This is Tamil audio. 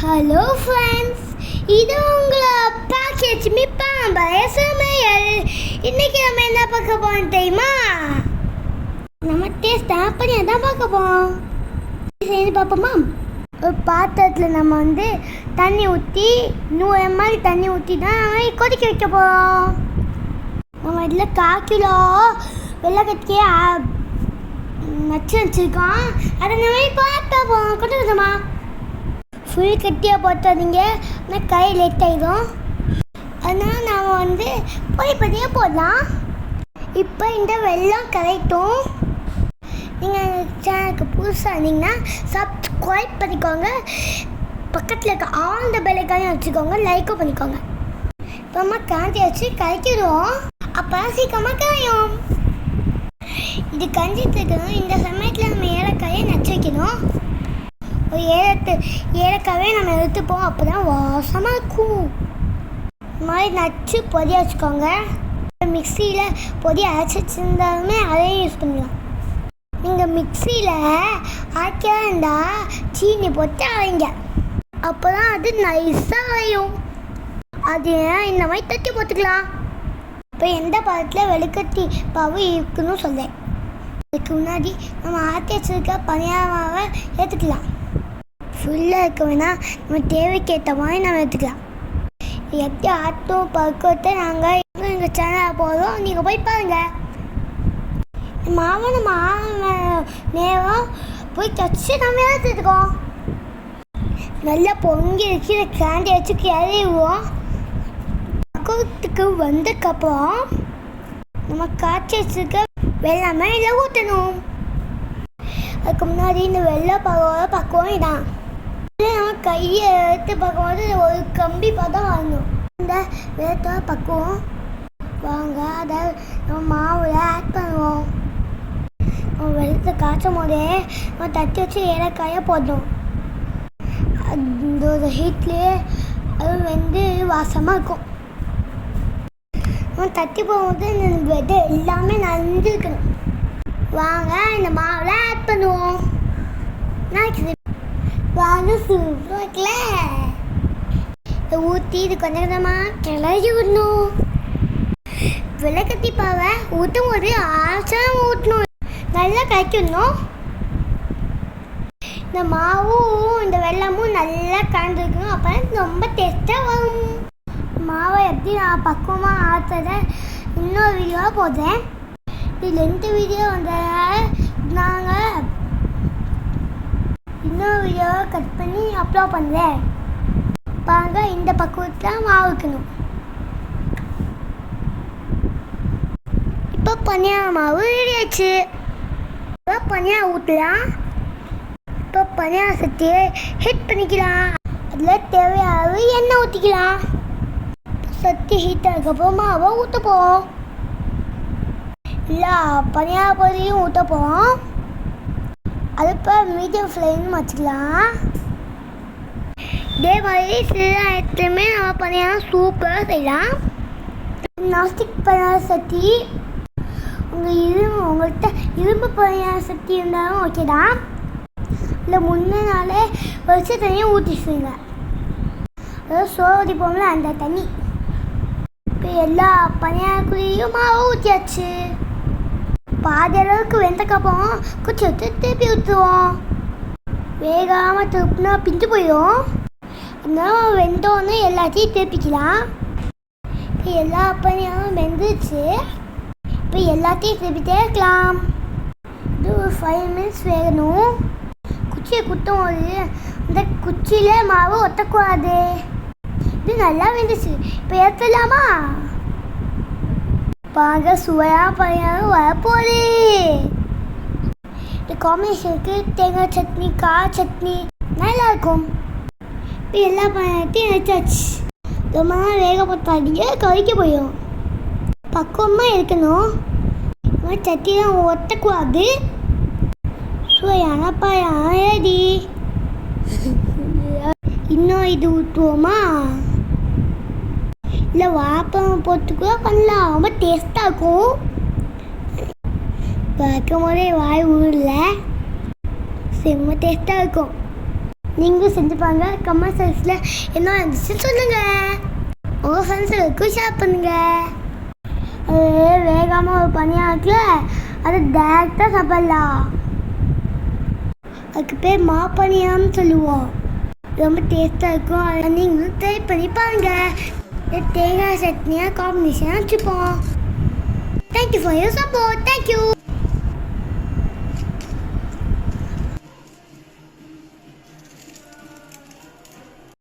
ஹலோ ஃப்ரெண்ட்ஸ், இது உங்களை அப்பா கேச்சுமி பாம்பய சமையல். இன்னைக்கு நம்ம என்ன பார்க்க போறோம் தெரியுமா? நம்ம டேஸ்ட் பண்ணி அதான் பார்க்க போறோம். சரி பார்ப்போமா? ஒரு பாத்திரத்தில் நம்ம தண்ணி ஊற்றி 100 ml தண்ணி ஊற்றி தான் நம்ம கொதிக்க வைக்க போகிறோம். நம்ம இதில் 1/4 கிலோ வெள்ளைக்கட்டியே நச்சு வச்சுருக்கோம். அதை நம்ம பார்க்க போகிறோம். கொடுத்துமா ஃபுல் கட்டியாக போட்டாதீங்க, ஆனால் கை லேட் ஆகிடும். அதனால் நாம் பொடிப்படியாக போடலாம். இப்போ இந்த வெல்லம் கரைட்டும். நீங்கள் சேனலுக்கு புதுசாக இருந்தீங்கன்னா சப்ஸ்கிரைப் பண்ணிக்கோங்க. பக்கத்தில் இருக்க ஆல் த பெல் ஐகானையும் வச்சுக்கோங்க, லைக்கும் பண்ணிக்கோங்க. இப்போ காஞ்சி வச்சு கரைக்கிடுவோம். அப்போ சீக்கிரமாக கரையும். இது கஞ்சிட்டு இருக்கணும். இந்த சமயத்தில் நம்ம ஏலக்காயை நச்சு வைக்கணும். ஒரு ஏலக்காவே நம்ம எடுத்துப்போம், அப்போ தான் வாசமாக இருக்கும். இந்த மாதிரி நச்சு பொடி வச்சுக்கோங்க. மிக்சியில் பொடி அரைச்சி வச்சுருந்தாலுமே அதையும் யூஸ் பண்ணலாம். நீங்கள் மிக்சியில் அரைக்கா இருந்தால் சீனி போட்டு அரைங்க, அப்போ தான் அது நைஸாக அரையும். அது இந்த மாதிரி தட்டி போட்டுக்கலாம். இப்போ எந்த பழத்தில் வெளுக்கட்டி பாவு இருக்குன்னு சொல்லேன். அதுக்கு முன்னாடி நம்ம ஆட்டி வச்சுருக்க பனியாரமாவை ஏற்றுக்கலாம். ஃபுல்லாக இருக்க வேணால் நம்ம தேவைக்கேற்ற மாதிரி நம்ம எடுத்துக்கலாம். எப்படி ஆட்டும் பக்குவத்தை நாங்கள் எங்கள் சேனலில் போதும், நீங்கள் போய் பாருங்கள். மாவை நம்ம நேரம் போய் தச்சு நம்ம எடுத்துருக்கோம். நல்லா பொங்கி வச்சு இதை காண்டி வச்சு கிளறிடுவோம். பக்குவத்துக்கு வந்ததுக்கப்புறம் நம்ம காய்ச்சி வச்சுருக்க வெள்ளாமை இதை ஊற்றணும். அதுக்கு முன்னாடி இந்த வெள்ளை பக்குவம் இதான். நம்ம கையை எடுத்து பார்க்கும்போது ஒரு கம்பி பதம் வரணும். இந்த வெள்ளத்தோட பக்குவம் வாங்க, அதை நம்ம மாவில் ஆட் பண்ணுவோம். நம்ம வெள்ளத்தை காய்ச்சும் போதே நம்ம தட்டி வச்சு ஏலக்காயை போடணும். அந்த ஹீட்லேயே அது வாசமாக இருக்கும். நம்ம தட்டி போகும்போது இந்த வெதை எல்லாமே நனைஞ்சிருக்கணும். வாங்க இந்த மாவில் ஆட் பண்ணுவோம். வாங்க சூப்பராக இதை ஊற்றி இது கொஞ்சம் கொஞ்சமாக கிளறி விடணும். வெள்ளைக்கட்டி பாவை ஊற்றும் போது ஆச்சரம் ஊற்றணும். நல்லா கலக்கிடணும். இந்த மாவும் இந்த வெள்ளமும் நல்லா கலந்துருக்கணும். அப்போ ரொம்ப டேஸ்ட்டாக வரும். மாவை எப்படி நான் பக்குவமாக ஆற்றுறத இன்னொரு வீடியோவாக போடுறேன். இது 2 வீடியோ நாங்கள் இன்னொரு வீடியோவை கட் பண்ணி அப்லோட் பண்ணுறேன். பாருங்க, இந்த பக்குவத்தில் மாவு வைக்கணும். இப்போ பனியார மாவு ரெடி ஆச்சு. இப்போ பனியாரம் ஊற்றலாம். இப்போ பனியார சட்டியை ஹீட் பண்ணிக்கலாம். அதில் தேவையான எண்ணெய் ஊற்றிக்கலாம். சட்டி ஹீட் ஆகிறப்போ மாவை ஊற்ற போவோம். இல்லை பனியார பொடியும் ஊற்ற போவோம். அது இப்போ மீடியம் ஃப்ளேம் வச்சுக்கலாம். இதே மாதிரி சில இடத்துலையுமே நம்ம பனியாரம் சூப்பராக செய்யலாம். நாஸ்டிக் பனியார சட்டி உங்கள்கிட்ட இரும்பு பனியார சட்டி இருந்தாலும் ஓகே தான். இல்லை முன்னே நாளே வச்சு தண்ணியை ஊற்றிச்சுங்க. அதாவது சோதி போகல அந்த தண்ணி. இப்போ எல்லா பனியாரக்குள்ளேயும் மாவு ஊற்றியாச்சு. பாதி அளவுக்கு வெந்தக்கப்புறம் குச்சி வச்சு திருப்பி ஊற்றுவோம். வேகாமல் திருப்பினா பிஞ்சு போயிடும். அதனால வெந்தோன்னு எல்லாத்தையும் திருப்பிக்கலாம். இப்போ எல்லா பனியாரும் வெந்துச்சு. இப்போ எல்லாத்தையும் திருப்பிட்டே இருக்கலாம். இது ஒரு 5 minutes வேகணும். குச்சியை குத்தும் போது அந்த குச்சியில் மாவு ஒட்டக்கூடாது. இது நல்லா வெந்துச்சு. இப்போ ஏற்றலாமா? பாருங்க, சுவையாக பனியாரம் வரப்போகுது. இந்த காம்பினேஷனுக்கு தேங்காய் சட்னி, கார சட்னி நல்லாயிருக்கும். இப்போ எல்லா பனியாரத்தையும் எடுத்தாச்சு. ரொம்ப நாள் வேகப்பட்டாடிங்க கறிக்க போயிடும். பக்குவமாக இருக்கணும். சட்டிலாம் ஒட்டக்கூடாது. சுவையான பனியாரம் ரெடி. இன்னும் இது ஊற்றுவோமா? இல்லை வாழைப்பழம் போட்டு கூட பண்ணலாம். ரொம்ப டேஸ்ட்டாக இருக்கும். பார்க்கும் போதே வாய் ஊரில் செம்ம டேஸ்ட்டாக இருக்கும். நீங்களும் செஞ்சு பாருங்க. கமெண்ட் செக்ஷனில் என்ன இருந்துச்சு சொல்லுங்கள். உங்கள் ஃப்ரெண்ட்ஸுகளுக்கும் ஷேர் பண்ணுங்கள். அது வேகமாக ஒரு பனியாக இருக்குல்ல, அதை டேரெக்டாக சாப்பிடலாம். அதுக்கு பேர் மாப்பனியான்னு சொல்லுவோம். ரொம்ப டேஸ்ட்டாக இருக்கும். அதை நீங்களும் ட்ரை பண்ணி பாருங்கள். தேங்காய் சட்னியாக காம்பினேஷனாக வச்சுப்போம். Thank you for your support. Thank you.